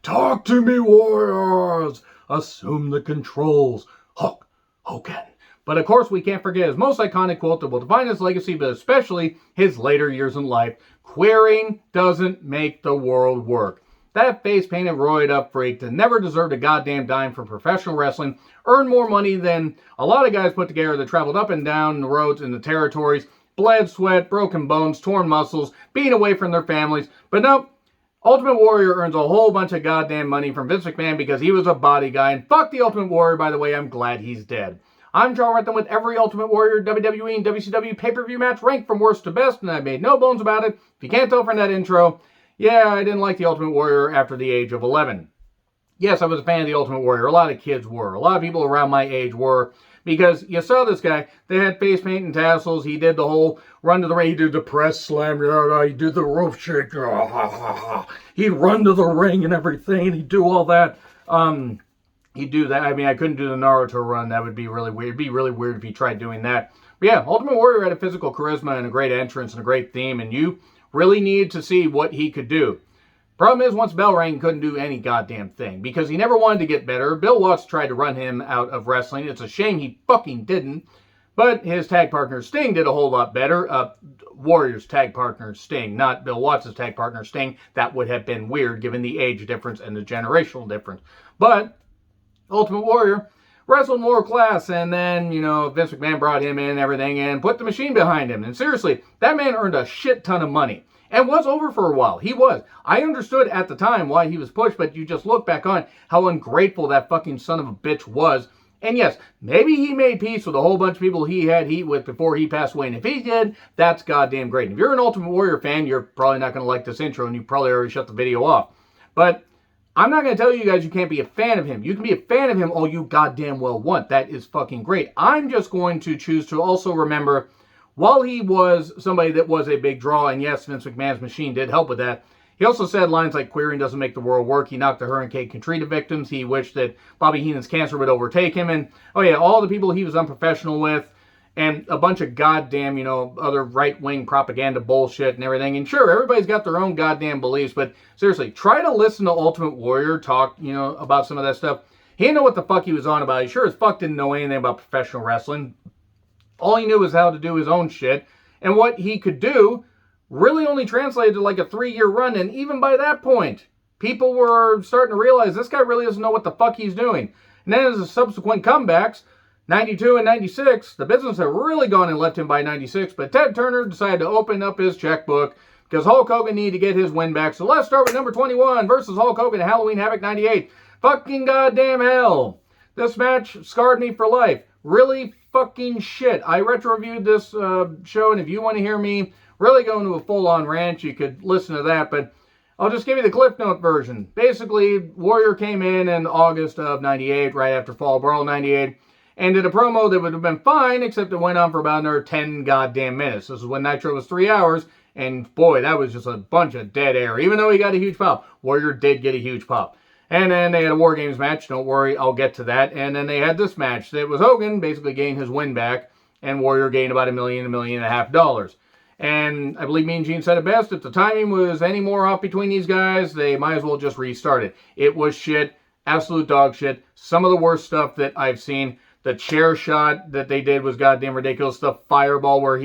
Talk to me, Warriors! Assume the controls. Hulk Hogan. But of course, we can't forget his most iconic quote that will define his legacy, but especially his later years in life. Queering doesn't make the world work. That face-painted, roided-up freak that never deserved a goddamn dime for professional wrestling earned more money than a lot of guys put together that traveled up and down the roads in the territories, bled, sweat, broken bones, torn muscles, being away from their families. But nope, Ultimate Warrior earns a whole bunch of goddamn money from Vince McMahon because he was a body guy. And fuck the Ultimate Warrior, by the way, I'm glad he's dead. I'm John Rentham with every Ultimate Warrior, WWE, and WCW pay-per-view match ranked from worst to best, and I made no bones about it. If you can't tell from that intro, yeah, I didn't like the Ultimate Warrior after the age of 11. Yes, I was a fan of the Ultimate Warrior. A lot of kids were. A lot of people around my age were. Because you saw this guy, they had face paint and tassels. He did the whole run to the ring. He did the press slam. He'd do the rope shake. He'd run to the ring and everything. And he'd do all that. He'd do that. I mean, I couldn't do the Naruto run. That would be really weird. It'd be really weird if he tried doing that. But yeah, Ultimate Warrior had a physical charisma and a great entrance and a great theme. And you really needed to see what he could do. Problem is, once bell rang, he couldn't do any goddamn thing because he never wanted to get better. Bill Watts tried to run him out of wrestling. It's a shame he fucking didn't. But his tag partner Sting did a whole lot better. Warrior's tag partner Sting, not Bill Watts' tag partner Sting. That would have been weird given the age difference and the generational difference. But Ultimate Warrior wrestled more class, and then, Vince McMahon brought him in and everything and put the machine behind him. And seriously, that man earned a shit ton of money. And was over for a while. He was. I understood at the time why he was pushed, but you just look back on how ungrateful that fucking son of a bitch was. And yes, maybe he made peace with a whole bunch of people he had heat with before he passed away. And if he did, that's goddamn great. And if you're an Ultimate Warrior fan, you're probably not going to like this intro, and you probably already shut the video off. But I'm not going to tell you guys you can't be a fan of him. You can be a fan of him all you goddamn well want. That is fucking great. I'm just going to choose to also remember, while he was somebody that was a big draw, and yes, Vince McMahon's machine did help with that, he also said lines like queering doesn't make the world work. He knocked the Hurricane Katrina victims. He wished that Bobby Heenan's cancer would overtake him. And, oh yeah, all the people he was unprofessional with, and a bunch of goddamn, other right-wing propaganda bullshit and everything. And sure, everybody's got their own goddamn beliefs, but seriously, try to listen to Ultimate Warrior talk, about some of that stuff. He didn't know what the fuck he was on about. He sure as fuck didn't know anything about professional wrestling. All he knew was how to do his own shit. And what he could do really only translated to like a 3-year run. And even by that point, people were starting to realize this guy really doesn't know what the fuck he's doing. And then as the subsequent comebacks, 92 and 96, the business had really gone and left him by 96. But Ted Turner decided to open up his checkbook because Hulk Hogan needed to get his win back. So let's start with number 21 versus Hulk Hogan at Halloween Havoc 98. Fucking goddamn hell. This match scarred me for life. Really fucking shit. I retro-reviewed this show, and if you want to hear me really go into a full-on rant, you could listen to that, but I'll just give you the Cliff Note version. Basically, Warrior came in August of 98, right after Fall Brawl 98, and did a promo that would have been fine, except it went on for about another 10 goddamn minutes. This is when Nitro was 3 hours, and boy, that was just a bunch of dead air. Even though he got a huge pop, Warrior did get a huge pop. And then they had a War Games match. Don't worry, I'll get to that. And then they had this match. That was Hogan basically gained his win back, and Warrior gained about $1 million and a half. And I believe Mean Gene said it best. If the timing was any more off between these guys, they might as well just restart it. It was shit. Absolute dog shit. Some of the worst stuff that I've seen. The chair shot that they did was goddamn ridiculous. The fireball where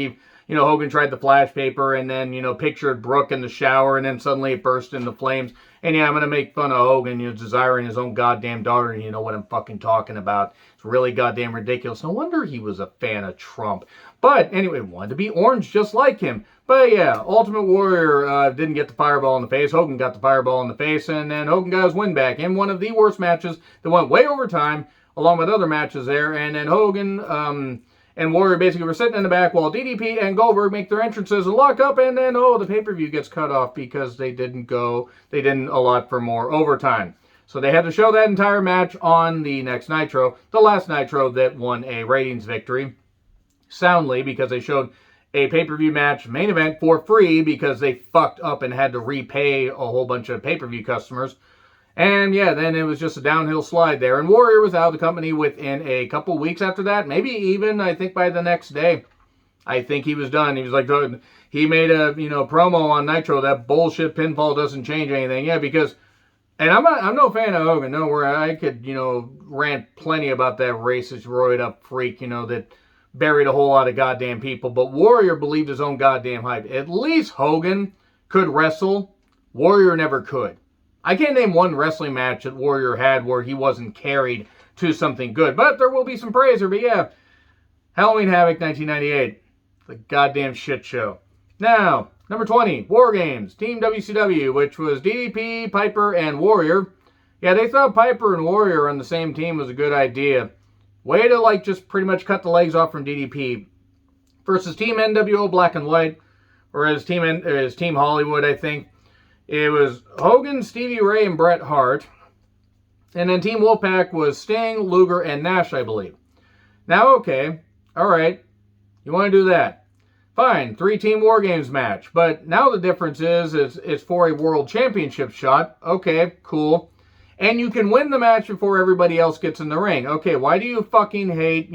Hogan tried the flash paper and then, pictured Brooke in the shower and then suddenly it burst into flames. And yeah, I'm going to make fun of Hogan, desiring his own goddamn daughter, and you know what I'm fucking talking about. It's really goddamn ridiculous. No wonder he was a fan of Trump. But anyway, wanted to be orange just like him. But yeah, Ultimate Warrior didn't get the fireball in the face. Hogan got the fireball in the face, and then Hogan got his win back in one of the worst matches that went way over time, along with other matches there. And then Hogan and Warrior basically were sitting in the back while DDP and Goldberg make their entrances and lock up, and then, the pay-per-view gets cut off because they didn't allot for more overtime. So they had to show that entire match on the next Nitro, the last Nitro that won a ratings victory, soundly, because they showed a pay-per-view match main event for free because they fucked up and had to repay a whole bunch of pay-per-view customers. And yeah, then it was just a downhill slide there. And Warrior was out of the company within a couple weeks after that. Maybe even, I think, by the next day. I think he was done. He was like, he made a, promo on Nitro. That bullshit pinfall doesn't change anything. Yeah, because And I'm no fan of Hogan. No, where I could, rant plenty about that racist, roided up freak, that buried a whole lot of goddamn people. But Warrior believed his own goddamn hype. At least Hogan could wrestle. Warrior never could. I can't name one wrestling match that Warrior had where he wasn't carried to something good. But there will be some praise here. But yeah, Halloween Havoc 1998. The goddamn shit show. Now, number 20, War Games, Team WCW, which was DDP, Piper, and Warrior. Yeah, they thought Piper and Warrior on the same team was a good idea. Way to, just pretty much cut the legs off from DDP. Versus Team NWO Black and White, or as Team Hollywood, I think. It was Hogan, Stevie Ray, and Bret Hart. And then Team Wolfpack was Sting, Luger, and Nash, I believe. Now, okay, all right, you want to do that. Fine, 3-team War Games match. But now the difference is it's for a World Championship shot. Okay, cool. And you can win the match before everybody else gets in the ring. Okay, why do you fucking hate,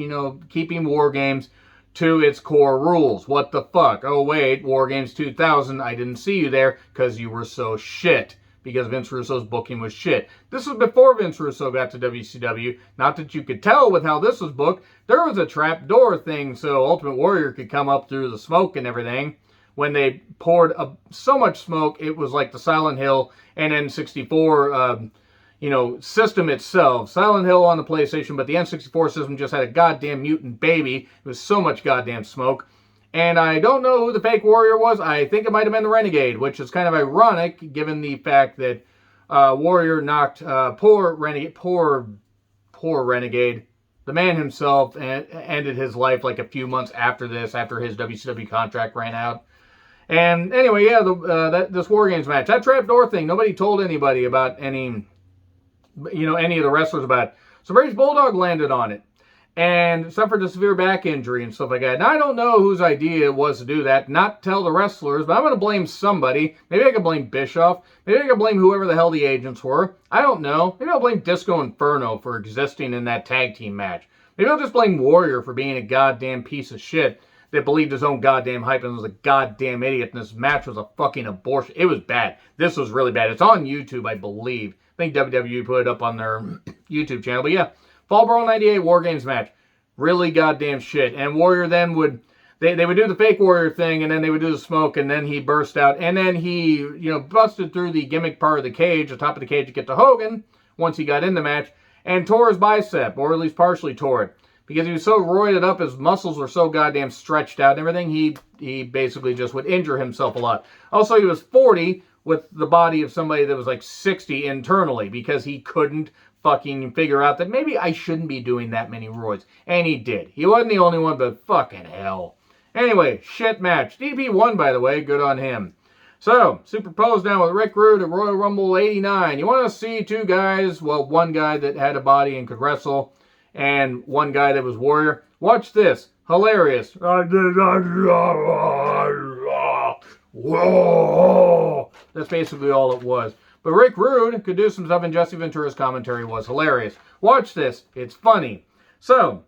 keeping War Games to its core rules? What the fuck? Oh, wait, War Games 2000, I didn't see you there because you were so shit. Because Vince Russo's booking was shit. This was before Vince Russo got to WCW. Not that you could tell with how this was booked. There was a trap door thing so Ultimate Warrior could come up through the smoke and everything. When they poured so much smoke, it was like the Silent Hill and N64 system itself. Silent Hill on the PlayStation, but the N64 system just had a goddamn mutant baby. It was so much goddamn smoke. And I don't know who the fake Warrior was. I think it might have been the Renegade, which is kind of ironic given the fact that Warrior knocked poor Renegade, the man himself, and ended his life like a few months after this, after his WCW contract ran out. And anyway, yeah, this War Games match, that trapdoor thing, nobody told anybody about any of the wrestlers about it. So British Bulldog landed on it and suffered a severe back injury and stuff like that. Now, I don't know whose idea it was to do that, not tell the wrestlers, but I'm going to blame somebody. Maybe I could blame Bischoff. Maybe I could blame whoever the hell the agents were. I don't know. Maybe I'll blame Disco Inferno for existing in that tag team match. Maybe I'll just blame Warrior for being a goddamn piece of shit that believed his own goddamn hype and was a goddamn idiot, and this match was a fucking abortion. It was bad. This was really bad. It's on YouTube, I believe. I think WWE put it up on their YouTube channel. But yeah, Fall Brawl 98 War Games match. Really goddamn shit. And Warrior then would, they would do the fake Warrior thing, and then they would do the smoke, and then he burst out. And then he, busted through the gimmick part of the cage, the top of the cage, to get to Hogan, once he got in the match, and tore his bicep, or at least partially tore it. Because he was so roided up, his muscles were so goddamn stretched out and everything, he basically just would injure himself a lot. Also, he was 40 with the body of somebody that was like 60 internally, because he couldn't fucking figure out that maybe I shouldn't be doing that many roids. And he did. He wasn't the only one, but fucking hell. Anyway, shit match. DDP won, by the way. Good on him. So, superposed now with Rick Rude at Royal Rumble 89. You want to see two guys, well, one guy that had a body and could wrestle, and one guy that was Warrior. Watch this. Hilarious. That's basically all it was. But Rick Rude could do some stuff, and Jesse Ventura's commentary was hilarious. Watch this. It's funny. So,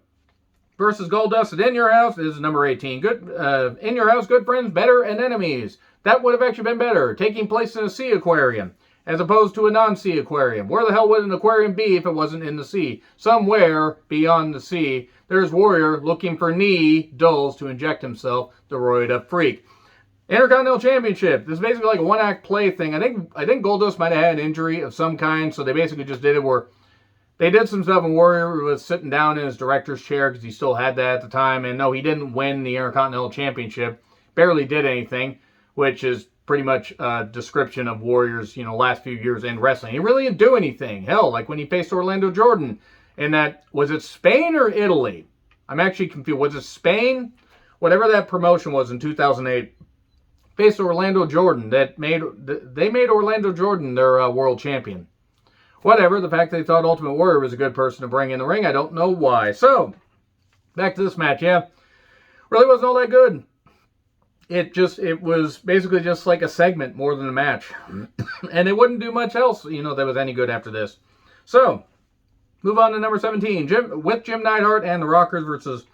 versus Goldust at In Your House. This is number 18. Good, In Your House, Good Friends, Better, and Enemies. That would have actually been better. Taking place in a sea aquarium, as opposed to a non-sea aquarium. Where the hell would an aquarium be if it wasn't in the sea? Somewhere beyond the sea, there's Warrior looking for needles to inject himself, the roided up freak. Intercontinental Championship. This is basically like a one-act play thing. I think Goldust might have had an injury of some kind, so they basically just did it where they did some stuff and Warrior was sitting down in his director's chair because he still had that at the time. And no, he didn't win the Intercontinental Championship. Barely did anything, which is pretty much a description of Warrior's, last few years in wrestling. He really didn't do anything. Hell, like when he faced Orlando Jordan in that, was it Spain or Italy? I'm actually confused. Was it Spain? Whatever that promotion was in 2008. Faced Orlando Jordan. They made Orlando Jordan their world champion. Whatever, the fact they thought Ultimate Warrior was a good person to bring in the ring, I don't know why. So, back to this match, yeah. Really wasn't all that good. It was basically just like a segment more than a match. And it wouldn't do much else, that was any good after this. So, move on to number 17. Jim Neidhart and the Rockers versus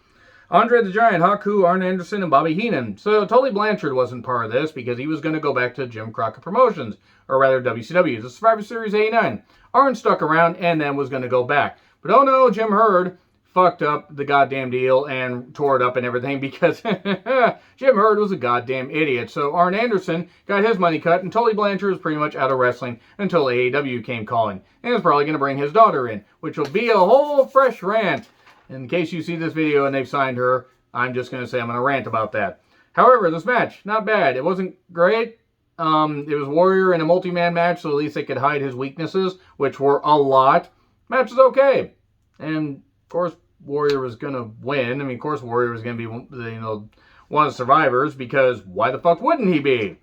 Andre the Giant, Haku, Arn Anderson, and Bobby Heenan. So Tully Blanchard wasn't part of this because he was going to go back to Jim Crockett Promotions, or rather WCW, the Survivor Series 89. Arn stuck around and then was going to go back. But oh no, Jim Herd fucked up the goddamn deal and tore it up and everything because Jim Herd was a goddamn idiot. So Arn Anderson got his money cut and Tully Blanchard was pretty much out of wrestling until AEW came calling. And is probably going to bring his daughter in, which will be a whole fresh rant. In case you see this video and they've signed her, I'm just going to say I'm going to rant about that. However, this match, not bad. It wasn't great. It was Warrior in a multi-man match, so at least they could hide his weaknesses, which were a lot. Match is okay. And, of course, Warrior was going to win. I mean, of course, Warrior was going to be, one of the survivors, because why the fuck wouldn't he be?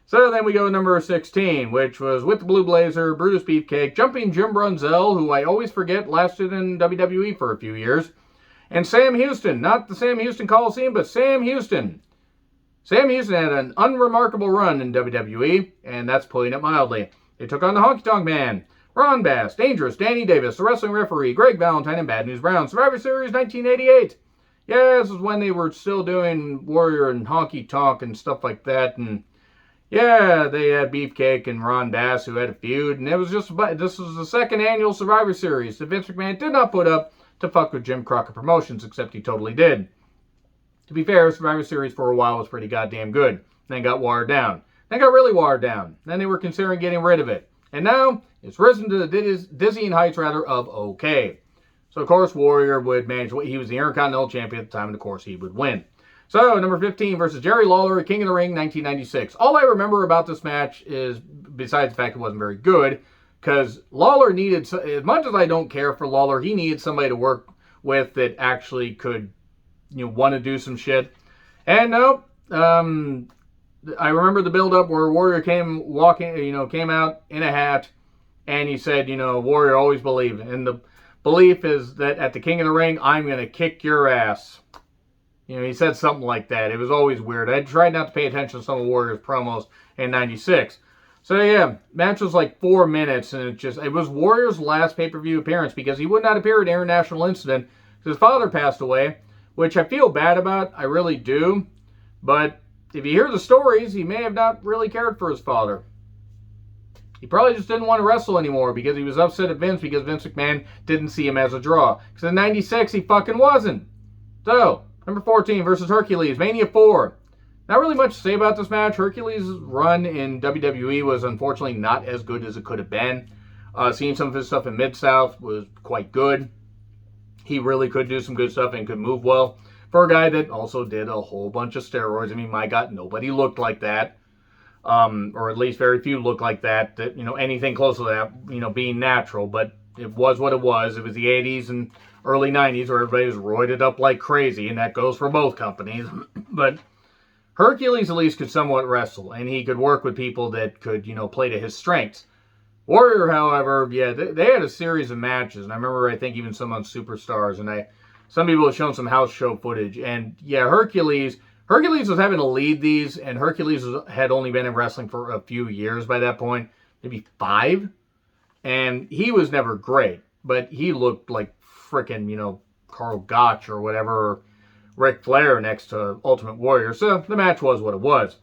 So then we go to number 16, which was with the Blue Blazer, Brutus Beefcake, Jumping Jim Brunzell, who I always forget lasted in WWE for a few years, and Sam Houston. Not the Sam Houston Coliseum, but Sam Houston. Sam Houston had an unremarkable run in WWE, and that's putting it mildly. They took on the Honky Tonk Man, Ron Bass, Dangerous, Danny Davis, the Wrestling Referee, Greg Valentine, and Bad News Brown. Survivor Series 1988. Yeah, this is when they were still doing Warrior and Honky Tonk and stuff like that, and yeah, they had Beefcake and Ron Bass who had a feud, and it was just this was the second annual Survivor Series that Vince McMahon did not put up to fuck with Jim Crockett Promotions, except he totally did. To be fair, Survivor Series for a while was pretty goddamn good. Then got watered down. Then got really watered down. Then they were considering getting rid of it. And now, it's risen to the dizzying heights, rather, of okay. So, of course, Warrior would manage. He was the Intercontinental Champion at the time, and of course, he would win. So, number 15 versus Jerry Lawler, King of the Ring, 1996. All I remember about this match is, besides the fact it wasn't very good, because Lawler needed, as much as I don't care for Lawler, he needed somebody to work with that actually could, want to do some shit. And no, I remember the build-up where Warrior came out in a hat, and he said, Warrior always believed. And the belief is that at the King of the Ring, I'm going to kick your ass. He said something like that. It was always weird. I tried not to pay attention to some of Warrior's promos in 96. So yeah, match was like 4 minutes, and it was Warrior's last pay-per-view appearance because he would not appear at International Incident because his father passed away, which I feel bad about. I really do. But if you hear the stories, he may have not really cared for his father. He probably just didn't want to wrestle anymore because he was upset at Vince because Vince McMahon didn't see him as a draw. Because in 96, he fucking wasn't. So, number 14 versus Hercules, Mania 4. Not really much to say about this match. Hercules' run in WWE was unfortunately not as good as it could have been. Seeing some of his stuff in Mid-South was quite good. He really could do some good stuff and could move well. For a guy that also did a whole bunch of steroids. I mean, my God, nobody looked like that. Or at least very few looked like that. Anything close to that, being natural. But it was what it was. It was the 80s and early 90s where everybody was roided up like crazy. And that goes for both companies. But Hercules at least could somewhat wrestle, and he could work with people that could, play to his strengths. Warrior, however, yeah, they had a series of matches, and I remember, I think, even some on Superstars, and some people have shown some house show footage, and yeah, Hercules was having to lead these, and Hercules had only been in wrestling for a few years by that point, maybe 5, and he was never great, but he looked like frickin', Karl Gotch or whatever, Ric Flair next to Ultimate Warrior, so the match was what it was.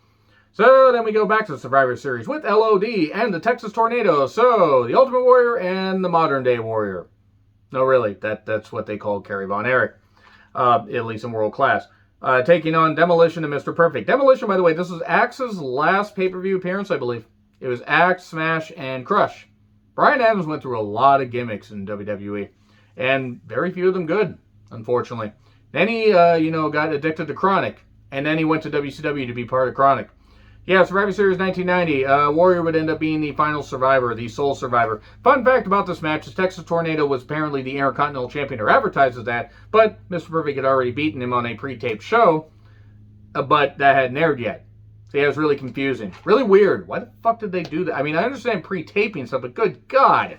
So then we go back to the Survivor Series with LOD and the Texas Tornado. So the Ultimate Warrior and the Modern Day Warrior. No, really, that's what they called Kerry Von Erich, at least in World Class. Taking on Demolition and Mr. Perfect. Demolition, by the way, this is Axe's last pay-per-view appearance, I believe. It was Axe, Smash, and Crush. Bryan Adams went through a lot of gimmicks in WWE, and very few of them good, unfortunately. Then he, got addicted to Chronic, and then he went to WCW to be part of Chronic. Yeah, Survivor Series 1990, Warrior would end up being the final survivor, the sole survivor. Fun fact about this match is Texas Tornado was apparently the Intercontinental Champion, or advertised as that, but Mr. Perfect had already beaten him on a pre-taped show, but that hadn't aired yet. So yeah, it was really confusing. Really weird. Why the fuck did they do that? I mean, I understand pre-taping stuff, but good God.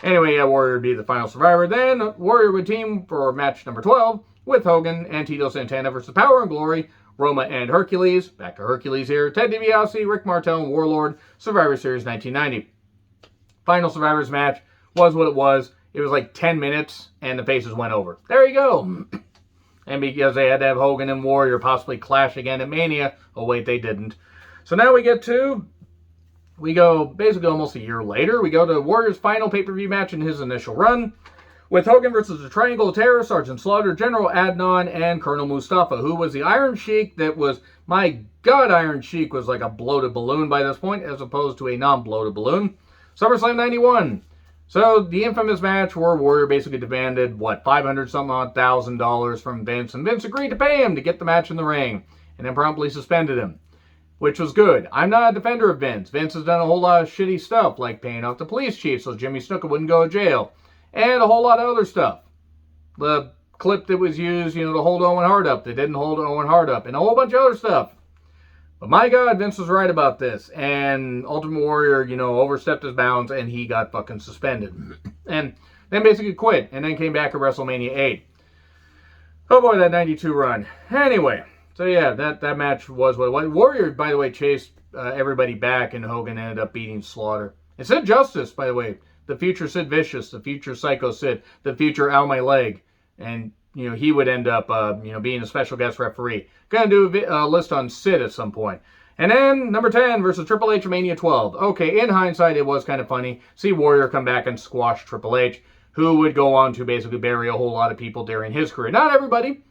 Anyway, yeah, Warrior would be the final survivor. Then Warrior would team for match number 12, with Hogan and Tito Santana versus Power and Glory, Roma and Hercules. Back to Hercules here. Ted DiBiase, Rick Martel, and Warlord. Survivor Series 1990. Final Survivors match was what it was. It was like 10 minutes, and the faces went over. There you go. And because they had to have Hogan and Warrior possibly clash again at Mania. Oh, wait, they didn't. So now we go basically almost a year later. We go to Warrior's final pay-per-view match in his initial run, with Hogan versus the Triangle of Terror, Sergeant Slaughter, General Adnan, and Colonel Mustafa, who was the Iron Sheik that was, my God, Iron Sheik was like a bloated balloon by this point, as opposed to a non-bloated balloon. SummerSlam 91. So the infamous match where Warrior basically demanded, what, $500,000 from Vince, and Vince agreed to pay him to get the match in the ring, and then promptly suspended him, which was good. I'm not a defender of Vince. Vince has done a whole lot of shitty stuff, like paying off the police chief so Jimmy Snuka wouldn't go to jail, and a whole lot of other stuff. The clip that was used, to hold Owen Hart up, that didn't hold Owen Hart up, and a whole bunch of other stuff. But my God, Vince was right about this. And Ultimate Warrior, overstepped his bounds and he got fucking suspended. And then basically quit and then came back at WrestleMania 8. Oh boy, that 92 run. Anyway, so yeah, that match was what it was. Warrior, by the way, chased everybody back and Hogan ended up beating Slaughter. And Sid Justice, by the way, the future Sid Vicious, the future Psycho Sid, the future Al My Leg. And he would end up, being a special guest referee. Gonna do a list on Sid at some point. And then, number 10 versus Triple H Mania 12. Okay, in hindsight, it was kind of funny. See Warrior come back and squash Triple H, who would go on to basically bury a whole lot of people during his career. Not everybody.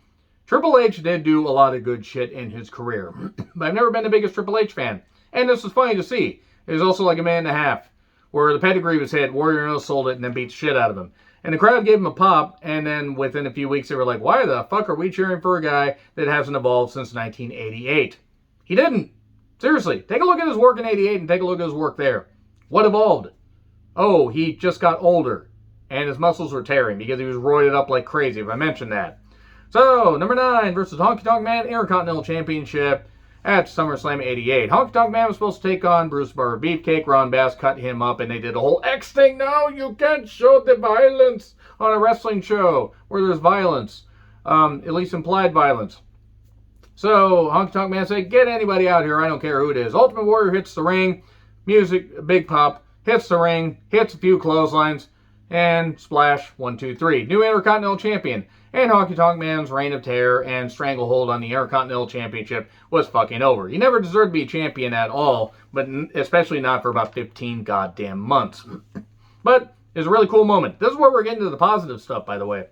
Triple H did do a lot of good shit in his career. But I've never been the biggest Triple H fan. And this is funny to see. It was also like a man and a half, where the pedigree was hit, Warrior no sold it, and then beat the shit out of him. And the crowd gave him a pop, and then within a few weeks they were like, why the fuck are we cheering for a guy that hasn't evolved since 1988? He didn't. Seriously, take a look at his work in 88 and take a look at his work there. What evolved? Oh, he just got older, and his muscles were tearing because he was roided up like crazy, if I mentioned that. So, number 9 versus Honky Tonk Man Intercontinental Championship at SummerSlam 88. Honky Tonk Man was supposed to take on Bruce Barber Beefcake. Ron Bass cut him up, and they did a whole X thing. No, you can't show the violence on a wrestling show where there's violence. At least implied violence. So, Honky Tonk Man said, get anybody out here, I don't care who it is. Ultimate Warrior hits the ring. Music, big pop. Hits the ring. Hits a few clotheslines. And splash, 1, 2, 3. New Intercontinental Champion. And Honky Tonk Man's reign of terror and stranglehold on the Intercontinental Championship was fucking over. He never deserved to be champion at all, but especially not for about 15 goddamn months. But it was a really cool moment. This is where we're getting to the positive stuff, by the way.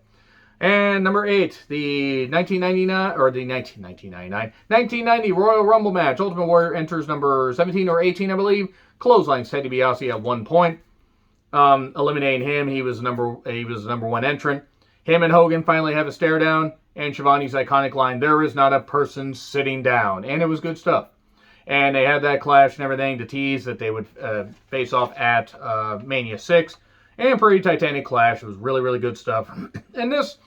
And number 8, the 1990 Royal Rumble match. Ultimate Warrior enters number 17 or 18, I believe. Clothesline Ted DiBiase at one point. Eliminating him, he was the number 1 entrant. Him and Hogan finally have a stare down, and Shivani's iconic line, there is not a person sitting down. And it was good stuff. And they had that clash and everything to tease that they would face off at Mania 6. And pretty titanic clash. It was really, really good stuff. And this,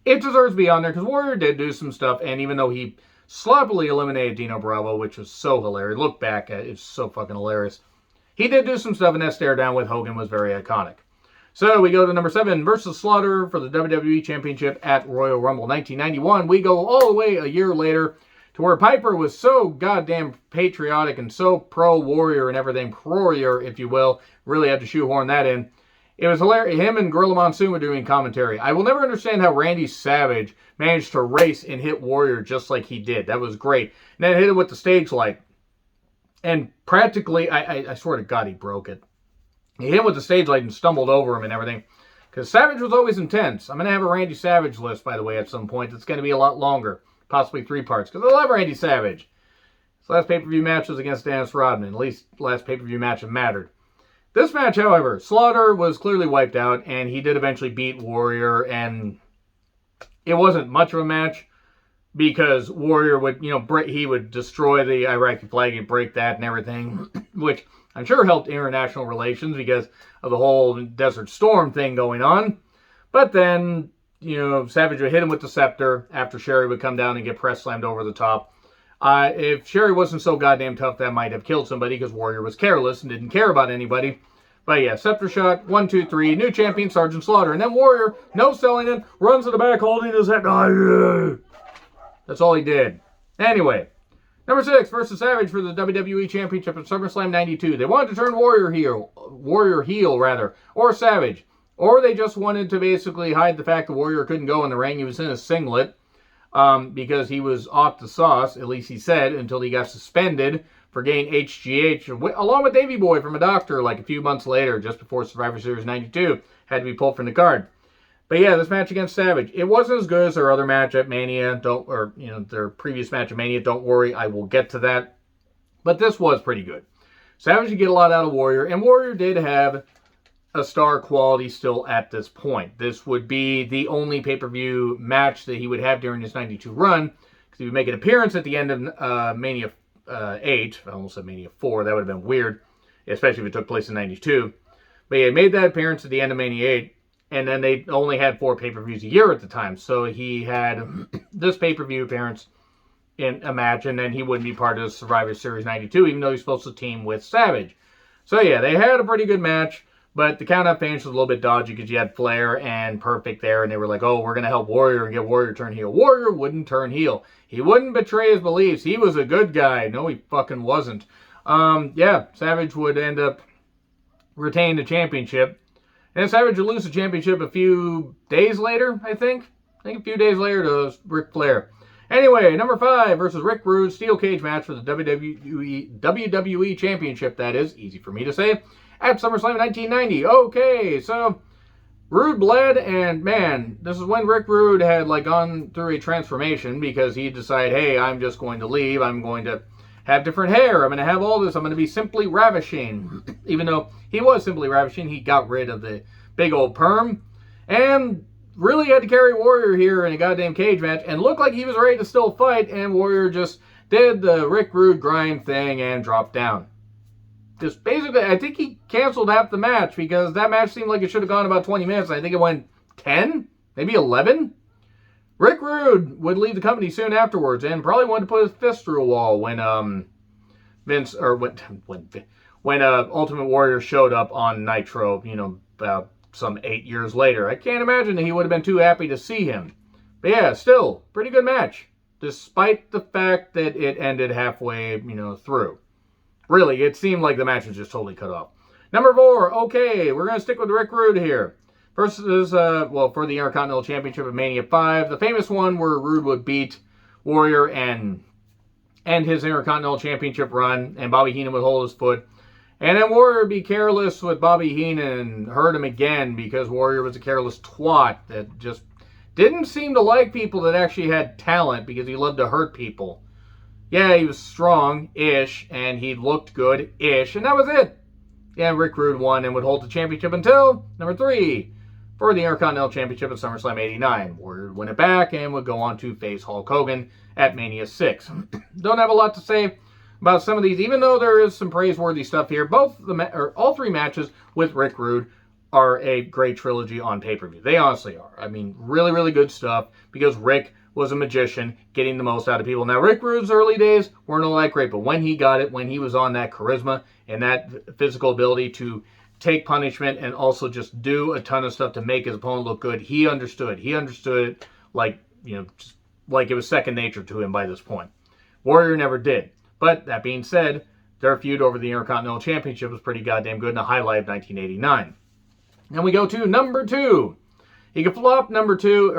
it deserves to be on there because Warrior did do some stuff. And even though he sloppily eliminated Dino Bravo, which was so hilarious. Look back at it, it's so fucking hilarious. He did do some stuff, and that stare down with Hogan was very iconic. So we go to number 7 versus Slaughter for the WWE Championship at Royal Rumble 1991. We go all the way a year later to where Piper was so goddamn patriotic and so pro-Warrior and everything, pro-Warrior, if you will. Really had to shoehorn that in. It was hilarious. Him and Gorilla Monsoon were doing commentary. I will never understand how Randy Savage managed to race and hit Warrior just like he did. That was great. And then hit it with the stage light. And practically, I swear to God, he broke it. He hit him with the stage light and stumbled over him and everything. Because Savage was always intense. I'm going to have a Randy Savage list, by the way, at some point. It's going to be a lot longer. Possibly 3 parts. Because I love Randy Savage. His last pay-per-view match was against Dennis Rodman. At least last pay-per-view match that mattered. This match, however, Slaughter was clearly wiped out. And he did eventually beat Warrior. And it wasn't much of a match. Because Warrior would, he would destroy the Iraqi flag and break that and everything. Which I'm sure helped international relations because of the whole Desert Storm thing going on. But then, Savage would hit him with the scepter after Sherry would come down and get press slammed over the top. If Sherry wasn't so goddamn tough, that might have killed somebody because Warrior was careless and didn't care about anybody. But yeah, scepter shot, 1, 2, 3, new champion, Sergeant Slaughter. And then Warrior, no selling it, runs to the back holding his head. That's all he did. Anyway. Number 6 versus Savage for the WWE Championship at SummerSlam 92. They wanted to turn Warrior heel, or Savage. Or they just wanted to basically hide the fact that Warrior couldn't go in the ring. He was in a singlet. because he was off the sauce, at least he said, until he got suspended for getting HGH, along with Davey Boy from a doctor, like a few months later, just before Survivor Series 92, had to be pulled from the card. But yeah, this match against Savage, it wasn't as good as their other match at Mania, their previous match at Mania. Don't worry, I will get to that. But this was pretty good. Savage would get a lot out of Warrior, and Warrior did have a star quality still at this point. This would be the only pay-per-view match that he would have during his 92 run, because he would make an appearance at the end of Mania 8. I almost said Mania 4. That would have been weird, especially if it took place in 92. But yeah, he made that appearance at the end of Mania 8, and then they only had 4 pay-per-views a year at the time. So he had this pay-per-view appearance in a match, and then he wouldn't be part of Survivor Series 92, even though he's supposed to team with Savage. So yeah, they had a pretty good match, but the count-out finish was a little bit dodgy because you had Flair and Perfect there, and they were like, oh, we're going to help Warrior and get Warrior turn heel. Warrior wouldn't turn heel. He wouldn't betray his beliefs. He was a good guy. No, he fucking wasn't. Yeah, Savage would end up retaining the championship, and Savage would lose the championship a few days later, I think. A few days later to Ric Flair. Anyway, number 5 versus Rick Rude, steel cage match for the WWE Championship, that is. Easy for me to say. At SummerSlam 1990. Okay, so Rude bled, and man, this is when Rick Rude had gone through a transformation, because he decided, hey, I'm just going to leave. I'm going to have different hair. I'm going to have all this. I'm going to be Simply Ravishing. Even though he was Simply Ravishing, he got rid of the big old perm. And really had to carry Warrior here in a goddamn cage match, and looked like he was ready to still fight, and Warrior just did the Rick Rude grind thing and dropped down. Just basically, I think he canceled half the match, because that match seemed like it should have gone about 20 minutes. I think it went 10, maybe 11. Rick Rude would leave the company soon afterwards, and probably wanted to put his fist through a wall when Ultimate Warrior showed up on Nitro, about some 8 years later. I can't imagine that he would have been too happy to see him. But yeah, still, pretty good match, despite the fact that it ended halfway, through. Really, it seemed like the match was just totally cut off. Number 4, okay, we're going to stick with Rick Rude here. Versus, for the Intercontinental Championship of Mania 5, the famous one where Rude would beat Warrior and end his Intercontinental Championship run, and Bobby Heenan would hold his foot. And then Warrior would be careless with Bobby Heenan and hurt him again, because Warrior was a careless twat that just didn't seem to like people that actually had talent, because he loved to hurt people. Yeah, he was strong-ish, and he looked good-ish, and that was it. Yeah, Rick Rude won and would hold the championship until number 3 for the Intercontinental Championship at SummerSlam 89. Warrior would win it back and would go on to face Hulk Hogan at Mania 6. Don't have a lot to say about some of these, even though there is some praiseworthy stuff here. All 3 matches with Rick Rude are a great trilogy on pay-per-view. They honestly are. I mean, really, really good stuff, because Rick was a magician getting the most out of people. Now, Rick Rude's early days weren't all that great, but when he got it, when he was on that charisma and that physical ability to take punishment and also just do a ton of stuff to make his opponent look good, he understood. He understood it just like it was second nature to him by this point. Warrior never did. But that being said, their feud over the Intercontinental Championship was pretty goddamn good, and a highlight of 1989. Then we go to number 2. You can flip number 2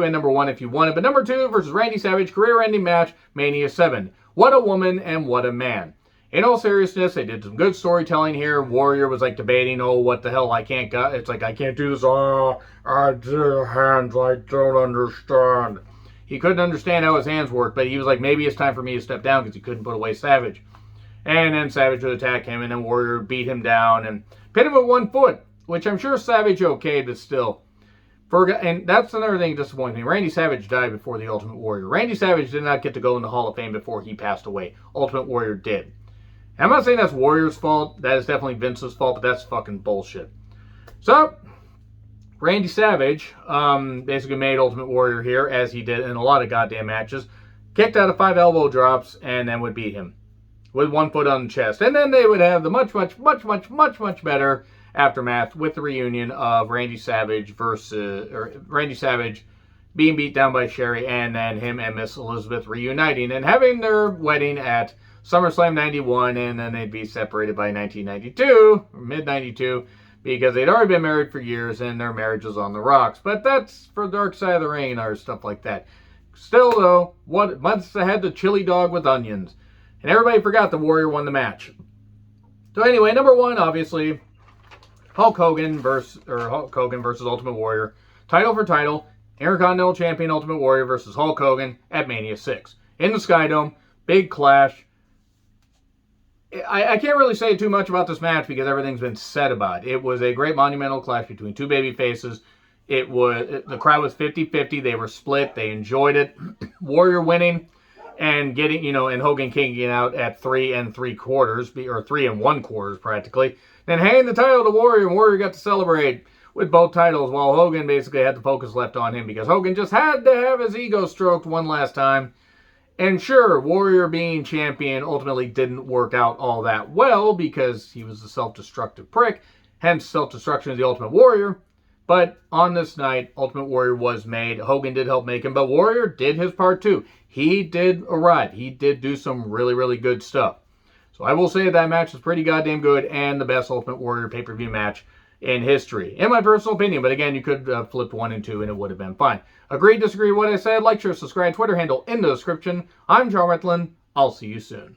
and number 1 if you wanted. But number 2 versus Randy Savage, career-ending match, Mania 7. What a woman and what a man. In all seriousness, they did some good storytelling here. Warrior was debating, oh, what the hell, I can't do this. Oh, I do hands, I don't understand. He couldn't understand how his hands worked, but he was like, maybe it's time for me to step down, because he couldn't put away Savage. And then Savage would attack him, and then Warrior would beat him down and pin him with 1 foot, which I'm sure Savage okayed, but still. And that's another thing that disappoints me. Randy Savage died before the Ultimate Warrior. Randy Savage did not get to go in the Hall of Fame before he passed away. Ultimate Warrior did. I'm not saying that's Warrior's fault. That is definitely Vince's fault, but that's fucking bullshit. So, Randy Savage basically made Ultimate Warrior here, as he did in a lot of goddamn matches. Kicked out of 5 elbow drops, and then would beat him with 1 foot on the chest. And then they would have the much better aftermath with the reunion of Randy Savage being beat down by Sherry, and then him and Miss Elizabeth reuniting and having their wedding at SummerSlam 91, and then they'd be separated by 1992, or mid-92, because they'd already been married for years and their marriage was on the rocks. But that's for Dark Side of the Ring or stuff like that. Still, though, what must have had the chili dog with onions. And everybody forgot the Warrior won the match. So anyway, number one, obviously, Hulk Hogan versus Ultimate Warrior. Title for title, Intercontinental Champion Ultimate Warrior versus Hulk Hogan at Mania 6. In the Skydome, big clash. I can't really say too much about this match because everything's been said about it. It was a great monumental clash between two baby faces. The crowd was 50-50. They were split. They enjoyed it. Warrior winning and getting, and Hogan kicking out at 3 3/4, or 3 1/4 practically. Then handing the title to Warrior, and Warrior got to celebrate with both titles while Hogan basically had the focus left on him because Hogan just had to have his ego stroked one last time. And sure, Warrior being champion ultimately didn't work out all that well because he was a self-destructive prick, hence self-destruction of the Ultimate Warrior. But on this night, Ultimate Warrior was made. Hogan did help make him, but Warrior did his part too. He did arrive. He did do some really, really good stuff. So I will say that match was pretty goddamn good and the best Ultimate Warrior pay-per-view match in history, in my personal opinion. But again, you could have flipped 1 and 2 and it would have been fine. Agree, disagree with what I said? Like, share, subscribe, Twitter handle in the description. I'm John Retlin. I'll see you soon.